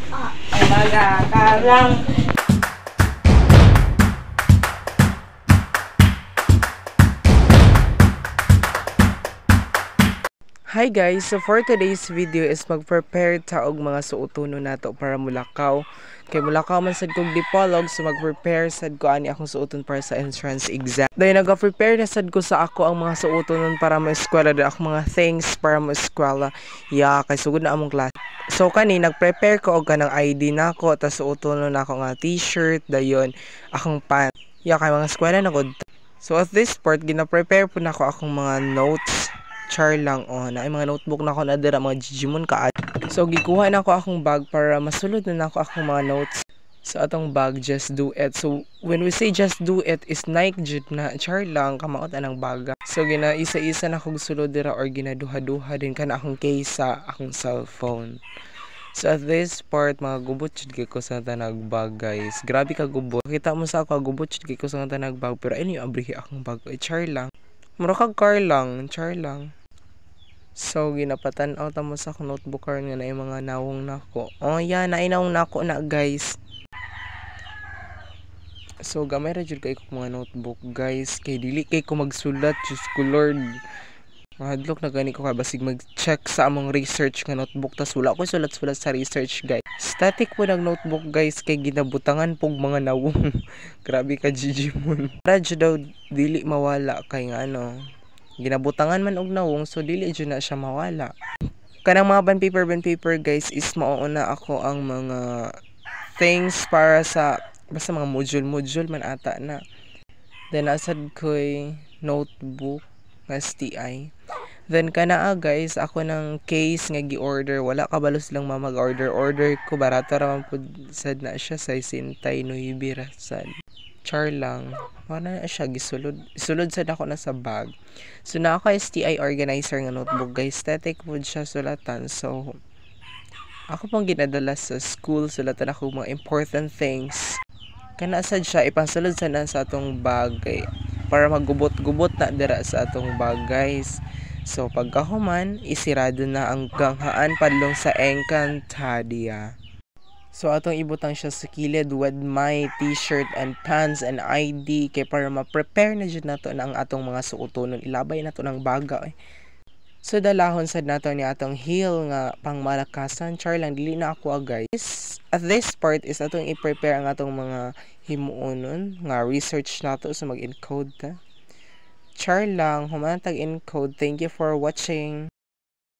Umaga karang. Hi guys, so for today's video is mag-prepare ta og mga suotono nato para mulakaw. Kay mulakaw man sad kog dipolog, so mag-prepare sad ko ani akong suoton para sa entrance exam. Dahil naga-prepare na sad ko sa ako ang mga suotonon para ma-eskwela din akong mga things para ma-eskwela. Yeah, kay sugod na among class. So kani nag-prepare ko og kanang ID nako, tas suotonon nako nga t-shirt, dayon akong pants. Yeah, kay mga eskwela na gud. So at this part gina-prepare po nako akong mga notes. Char lang na mga notebook na ako na dira mga Digimon ka. So gikuha na ako akong bag para masulod na ako akong mga notes sa atong bag. Just do it. So when we say just do it is Nike jud na char lang kamaot anang baga. So gina isa-isa na akong sulod dira or ginaduha-duha din kana akong case sa akong cellphone. So at this part mga gubot jud kay ko sa tanag bag guys. Grabe ka gubot. Kita mo sa ako gubot jud kay ko sa tanag bag pero ini abrihi akong bag. Char lang. Mura kag car lang, char lang. So ginapatan-aw ta mo sa notebook karon nga na mga nawong nako. Oh yeah, naay nawong nako na guys. So gamay ra jud kay ko mga notebook guys kay dili kay ko magsulat just ko lord. Mahadlok na gani ko kay basig mag-check sa among research nga notebook tas wala ko sulat-sulat sa research guys. Static po ng notebook guys kay ginabutangan pog mga nawong. Grabe ka Digimon. Para jud daw dili mawala kay nga ginabutangan man og nawong so dili jud na siya mawala. Kanang mga bond paper guys is mauuna ako ang mga things para sa basta mga module man ata na. Then asad ko'y notebook nga STI. Then kanaa guys ako ng case nga gi-order wala kabalos lang mag-order ko barato ra man pud sad na siya sa 69 sad. Char lang. Wala na siya gisulod sad ako na sa bag. So na ako STI organizer nga notebook guys. Static food siya sulatan. So ako pang ginadala sa school sulatan ako mga important things. Kana sad siya ipangsulod sad na sa atong bag para magubot-gubot na dira sa atong bag guys. So pagkahuman isirado na ang ganghaan padlong sa Encantadia. So atong ibutang siya sa kilid with my t-shirt and pants and ID kay para ma-prepare na jud nato na ang atong mga suotonon ilabay nato ng baga. So dalahon sad nato ni atong heel nga pangmalakasan char lang dili na ako guys. At this part is atong i-prepare ang atong mga himuonon nga research nato sa mag-encode ta. Char lang human tag encode. Thank you for watching.